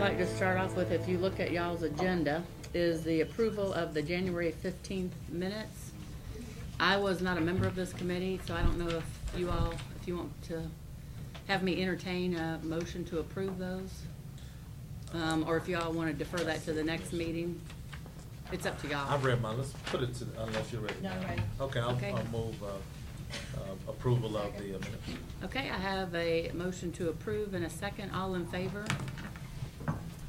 like to start off with, if you look at y'all's agenda, is the approval of the January 15th minutes. I was not a member of this committee, so I don't know if you want to have me entertain a motion to approve those, or if y'all want to defer that to the next meeting. It's up to y'all. I've read mine. Let's put it to, unless you're ready. No, I'm ready. Okay, I'll move approval of the minutes. Okay, I have a motion to approve and a second. All in favor?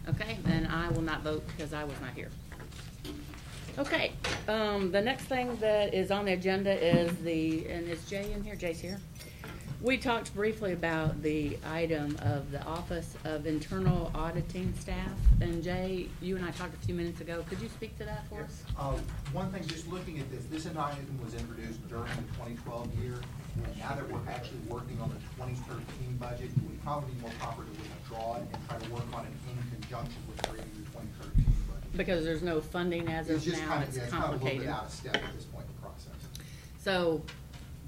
Okay, then I will not vote because I was not here. Okay, the next thing that is on the agenda is and is Jay in here? Jay's here. We talked briefly about the item of the Office of Internal Auditing Staff. And Jay, you and I talked a few minutes ago. Could you speak to that for us? One thing, just looking at this item was introduced during the 2012 year. And now that we're actually working on the 2013 budget, it would probably be more proper to withdraw it and try to work on it in conjunction with creating the 2013 budget. Because there's no funding as of now, it's it's kind of a little complicated. bit out of step at this point in the process. So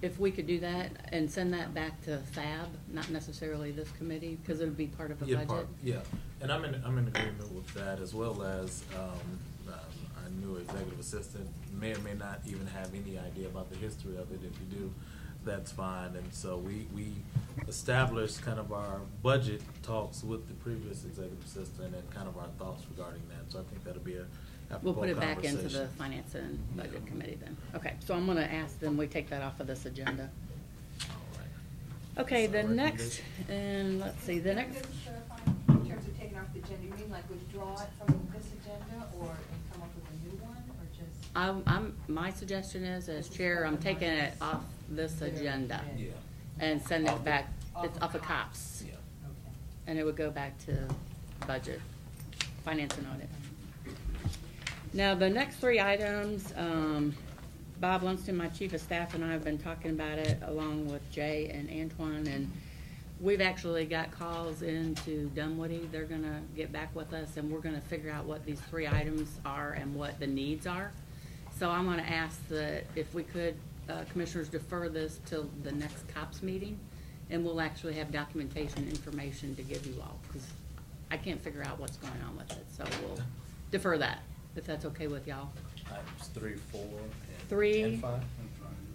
if we could do that and send that back to FAB, not necessarily this committee, because it would be part of the budget. Yeah, and I'm in agreement with that, as well as our new executive assistant may or may not even have any idea about the history of it. If you do, that's fine. And so we established kind of our budget talks with the previous executive assistant and kind of our thoughts regarding that. So I think that'll be a We'll put it back into the Finance and Budget Committee then. Okay, so I'm gonna ask them, we take that off of this agenda. All right. Okay, That's the our next, and let's see, the next. Can I just clarify, in terms of taking off the agenda, you mean like withdraw it from this agenda or and come up with a new one, or just? My suggestion is, as chair, I'm taking it off this agenda Yeah. and send it back, it's off of COPS. Yeah. Okay. And it would go back to budget, finance and audit. Now, the next three items, Bob Lunston, my chief of staff, and I have been talking about it along with Jay and Antoine, and we've actually got calls into Dunwoody. They're gonna get back with us, and we're gonna figure out what these three items are and what the needs are. So I'm gonna ask that if we could, commissioners, defer this till the next COPS meeting, and we'll actually have documentation information to give you all, because I can't figure out what's going on with it, so we'll defer that, if that's okay with y'all. Items 3, 4, and 3. and 5.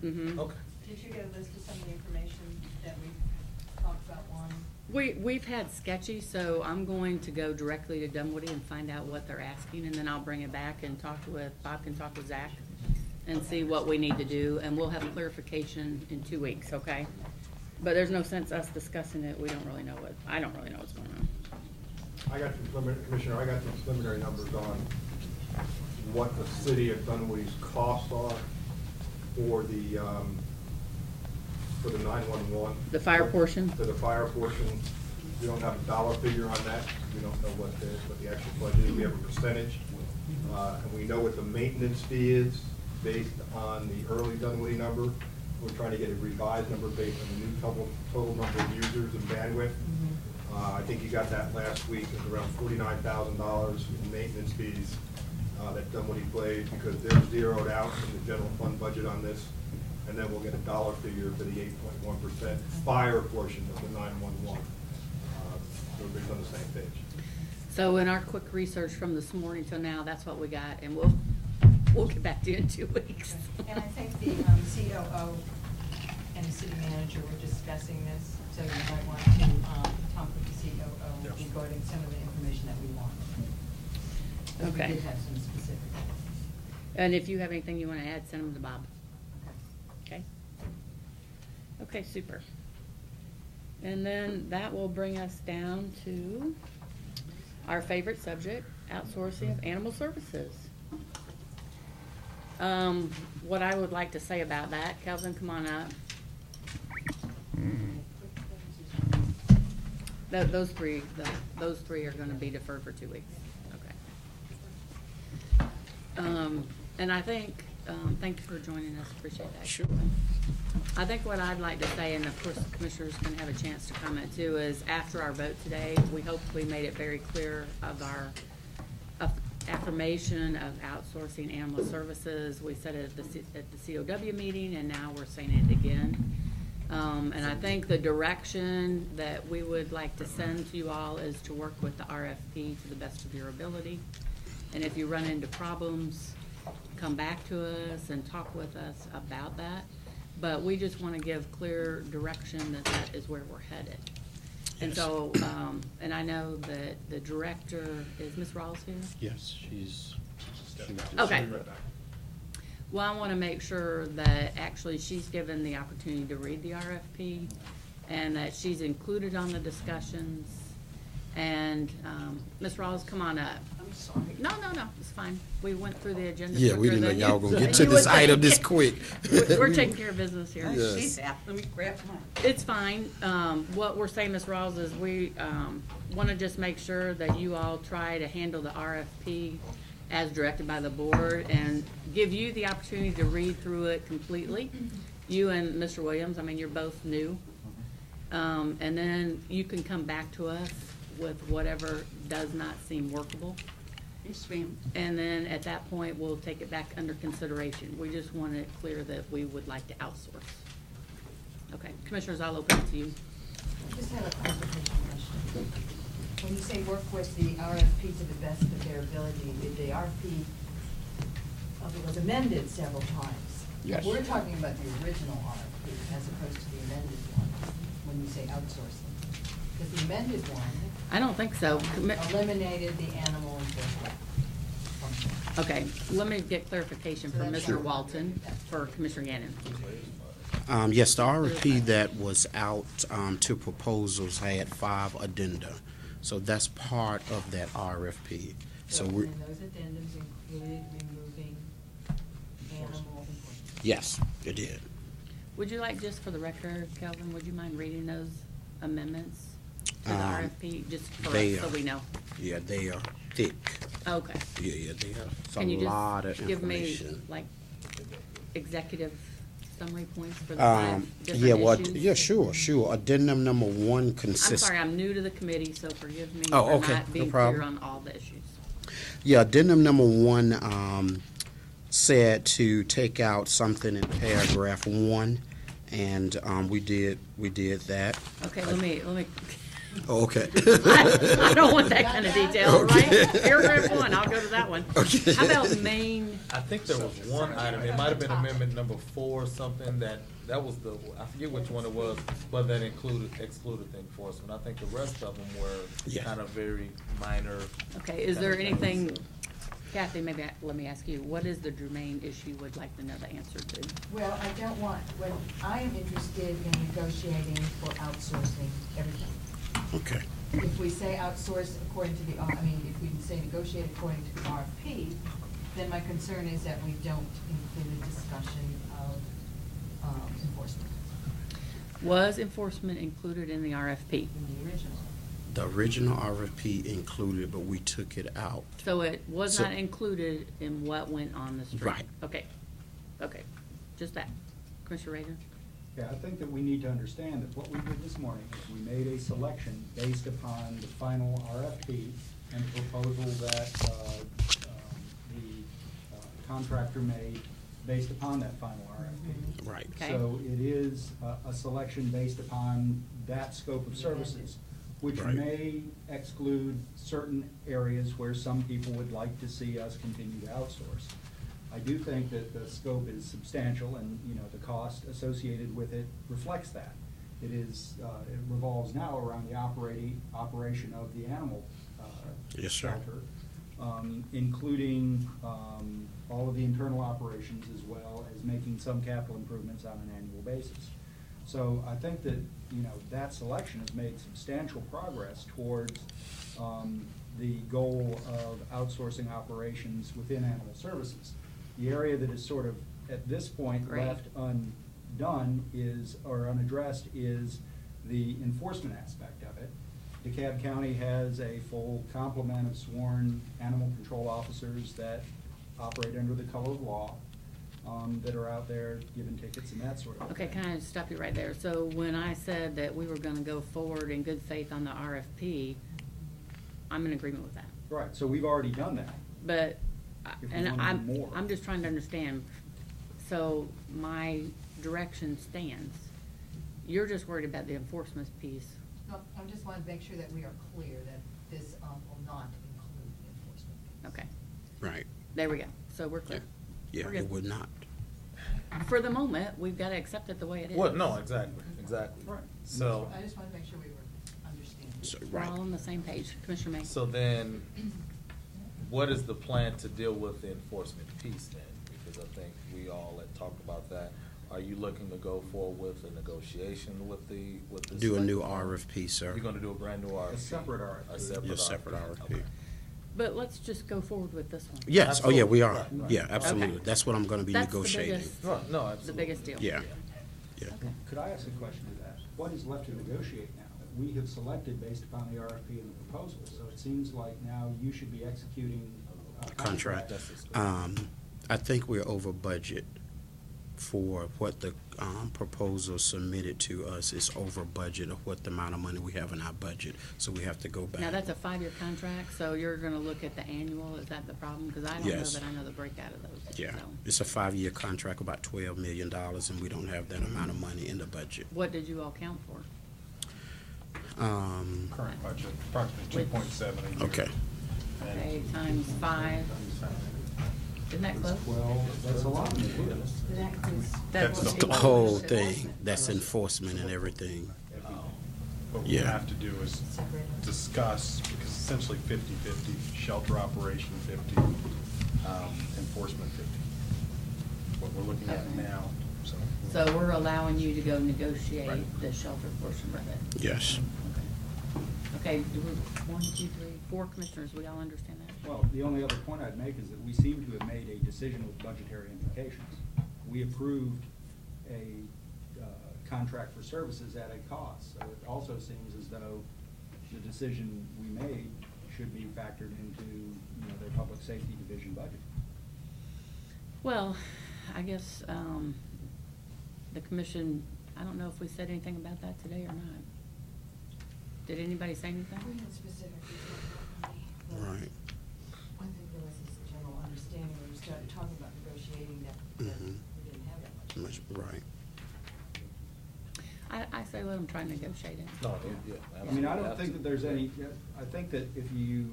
Mm-hmm. Okay. Did you get a list of some of the information that we talked about one? We've had sketchy, so I'm going to go directly to Dunwoody and find out what they're asking, and then I'll bring it back and Bob can talk with Zach and see what we need to do, and we'll have clarification in 2 weeks, okay? But there's no sense us discussing it. I don't really know what's going on. Commissioner, I got some preliminary numbers on what the city of Dunwoody's costs are for the 911. The fire portion? For the fire portion. We don't have a dollar figure on that. We don't know what the actual budget is. We have a percentage. And we know what the maintenance fee is based on the early Dunwoody number. We're trying to get a revised number based on the new total number of users and bandwidth. I think you got that last week. It's around $49,000 in maintenance fees that Dunwoody plays, because they're zeroed out from the general fund budget on this. And then we'll get a dollar figure for the 8.1% fire portion of the 911. So everybody's on the same page. So in our quick research from this morning till now, that's what we got, and we'll get back to you in 2 weeks. And I think the COO and the city manager were discussing this, so you might want to talk with the COO regarding some of the information that we want. Okay. We did have some specific. And if you have anything you want to add, send them to Bob. Okay? Okay, super. And then that will bring us down to our favorite subject, outsourcing of animal services. What I would like to say about that, Kelvin, come on up. Those three are going to be deferred for 2 weeks. Okay. And I think, thank you for joining us. Appreciate that. Sure. I think what I'd like to say, and of course the commissioners can have a chance to comment too, is after our vote today, we hope we made it very clear of our affirmation of outsourcing animal services. We said it at the COW meeting, and now we're saying it again. And I think the direction that we would like to send to you all is to work with the RFP to the best of your ability. And if you run into problems, come back to us and talk with us about that. But we just want to give clear direction that that is where we're headed. And Yes. so, and I know that the director, is Ms. Rawls here? Yes, she's. Okay. Well, I want to make sure that actually she's given the opportunity to read the RFP and that she's included on the discussions. And, Ms. Rawls, come on up. I'm sorry. No, it's fine. We went through the agenda. Yeah, we quicker didn't know than y'all you- gonna get than to you this would item think. this quick. We're taking care of business here. Yes. She's out. Let me grab mine. It's fine. What we're saying, Ms. Rawls, is we want to just make sure that you all try to handle the RFP as directed by the board and give you the opportunity to read through it completely. You and Mr. Williams, I mean, you're both new. And then you can come back to us with whatever does not seem workable. Yes, ma'am. And then at that point, we'll take it back under consideration. We just want it clear that we would like to outsource. Okay, Commissioners, I'll open it to you. I just have a clarification question. When you say work with the RFP to the best of their ability, the RFP was amended several times. Yes. We're talking about the original RFP as opposed to the amended one, when you say outsourcing. Because the amended one I don't think so. eliminated the animal enforcement function. Okay, let me get clarification So from that's Mr. not- Walton for Commissioner Gannon. Yes, the RFP that was out to proposals had 5 addenda. So that's part of that RFP. So And we're, those addendums included removing animal enforcement. yes, it did. Would you like, just for the record, Kelvin, would you mind reading those amendments to the RFP, just for they us, so are- we know? Yeah, they are thick. Okay. Yeah, they have Can you a lot of just give me, information. like, executive summary points for the 5 different Yeah, well, issues? yeah, sure. Addendum number 1 I'm consists. sorry, I'm new to the committee, so forgive me Oh, for okay, not no being problem. clear on all the issues. Yeah, addendum number 1 said to take out something in paragraph 1, and we did that. Okay, let me, Oh, okay. I don't want that kind of detail, right? Paragraph 1, I'll go to that one. Okay. How about main, I think there was one item, it might have been amendment number 4 or something that was the, I forget which one it was, but that excluded the enforcement. I think the rest of them were Yeah. kind of very minor. okay, is there anything, Kathy, maybe let me ask you, what is the germane issue you would like to know the answer to? Well, I don't want, well, I am interested in negotiating for outsourcing everything. Okay. If we say outsource according to the, if we say negotiate according to the RFP, then my concern is that we don't include a discussion of enforcement Was enforcement included in the RFP? in the original. The original RFP included, but we took it out. So it was So- not included in what went on the street? Right. Okay, just that. Commissioner Reagan? Yeah, I think that we need to understand that what we did this morning is we made a selection based upon the final RFP and the proposal that the contractor made based upon that final RFP. Right. Okay. So it is a selection based upon that scope of services, which Right. may exclude certain areas where some people would like to see us continue to outsource. I do think that the scope is substantial and, the cost associated with it reflects that. It is, it revolves now around the operation of the animal Yes, sir. shelter, including all of the internal operations as well as making some capital improvements on an annual basis. So I think that, that selection has made substantial progress towards the goal of outsourcing operations within animal services. The area that is sort of, at this point, Great. left undone or unaddressed is the enforcement aspect of it. DeKalb County has a full complement of sworn animal control officers that operate under the color of law, that are out there giving tickets and that sort of Okay, thing. can I stop you right there? So when I said that we were gonna go forward in good faith on the RFP, I'm in agreement with that. Right, so we've already done that. But, If we and wanna do more. I'm just trying to understand, so my direction stands. You're just worried about the enforcement piece. No, I just wanted to make sure that we are clear that this will not include the enforcement piece. Okay, Right. there we go. So we're clear. Yeah, We're it good. would not. For the moment, we've got to accept it the way it is. Well, no, exactly. Right. So, I just wanted to make sure we were understanding. So, We're right. all on the same page, Commissioner May. so then, what is the plan to deal with the enforcement piece then? Because I think we all had talked about that. Are you looking to go forward with a negotiation with the? Do a new select board? RFP, sir. You're gonna do a brand new RFP? A separate RFP. A separate Yeah, separate RFP. RFP. Okay. But let's just go forward with this one. Yes, oh yeah, we are. Absolutely. Right. Yeah, absolutely. Okay. That's what I'm gonna be That's the negotiating. biggest- No, no, absolutely. The biggest deal. Yeah. Yeah. Okay. Could I ask a question to that? What is left to negotiate now? We have selected based upon the RFP and the proposal, so it seems like now you should be executing a Contract. That's just- I think we're over budget for what the proposal submitted to us is over budget of what the amount of money we have in our budget, so we have to go back. Now, that's a 5-year contract, so you're gonna look at the annual, is that the problem? Because I don't know Yes. that I know the breakout of those. Yeah, so. it's a 5-year contract, about $12 million, and we don't have that amount of money in the budget. What did you all count for? Current budget, approximately 2.7 a year. Okay, Okay, times 5, isn't that close? Well, that's a lot. That includes. That's what the it whole was. thing, that's enforcement and everything. What we Yeah. have to do is discuss, because essentially 50/50, shelter operation 50, enforcement 50. What we're looking at Okay. now, so. So we're allowing you to go negotiate Right. the shelter portion of it? Yes. Okay, do we, 1, 2, 3, 4 commissioners, we all understand that? Well, the only other point I'd make is that we seem to have made a decision with budgetary implications. We approved a contract for services at a cost, so it also seems as though the decision we made should be factored into, their public safety division budget. Well, I guess, the commission, I don't know if we said anything about that today or not. Did anybody say anything? We had specifically talked about money, Right. but I think there was this general understanding when we started talking about negotiating that Mhm. we didn't have that much. Right. I say let them try and negotiate it. No, yeah. I mean, I absolutely. don't think that there's any, I think that if you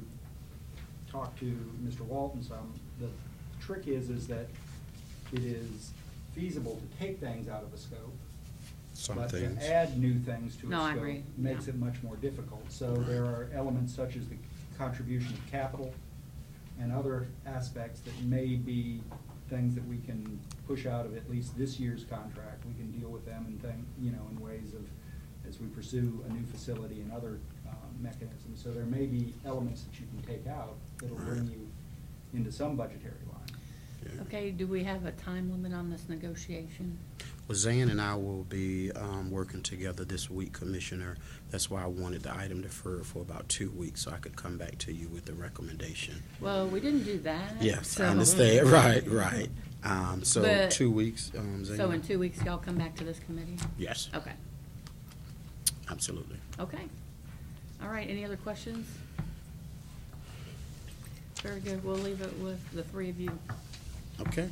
talk to Mr. Walton some, the trick is that it is feasible to take things out of a scope. Some But things. to add new things to a No, I scope agree, makes yeah. it much more difficult. So there are elements such as the contribution of capital and other aspects that may be things that we can push out of at least this year's contract. We can deal with them in in ways of, as we pursue a new facility and other mechanisms. So there may be elements that you can take out that'll bring you into some budgetary line. Yeah. Okay, do we have a time limit on this negotiation? Well, Zan and I will be working together this week, Commissioner. That's why I wanted the item deferred for about 2 weeks, so I could come back to you with the recommendation. Well, we didn't do that. Yes, so- I understand, right. So But- 2 weeks, Zan? So in 2 weeks, y'all come back to this committee? Yes, Okay, absolutely. okay. All right, any other questions? Very good, we'll leave it with the 3 of you. Okay,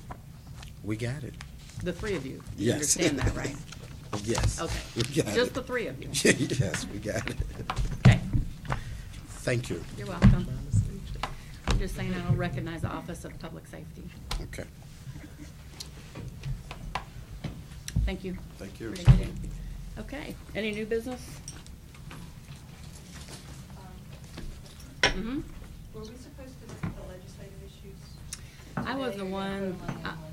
we got it. The 3 of you. You Yes. understand that, right? Yes. Okay. We got Just it. the 3 of you. Yes, we got it. Okay, Thank you. you're welcome. I'm just saying I don't recognize the Office of Public Safety. Okay. Thank you. Thank you. Appreciate it. Okay, any new business? Mm-hmm. Were we supposed to look at the legislative issues? I was the today, or one, put them on the other one?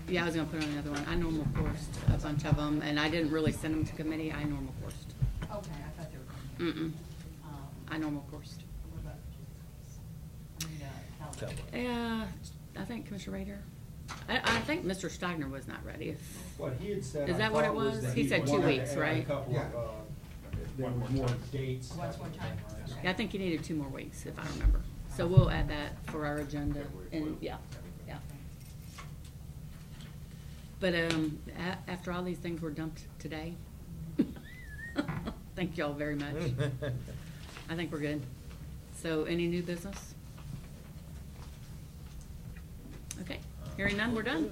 yeah, I was gonna put on another one. I normal coursed a bunch of them, and I didn't really send them to committee. I normal coursed. Okay, I thought they were coming. I normal coursed. What about, I mean, Calvin? Yeah, I think Commissioner Rader. I think Mr. Steigner was not ready. What he had said, Is I that what it thought was was? that He said 2 wanted to weeks, add right? a couple of, there One was more more time. dates. One more time. Yeah, I think he needed 2 more weeks, if I remember. So we'll add that for our agenda, and, yeah. But, after all these things were dumped today, thank y'all very much. I think we're good. So, any new business? Okay, hearing none, we're done.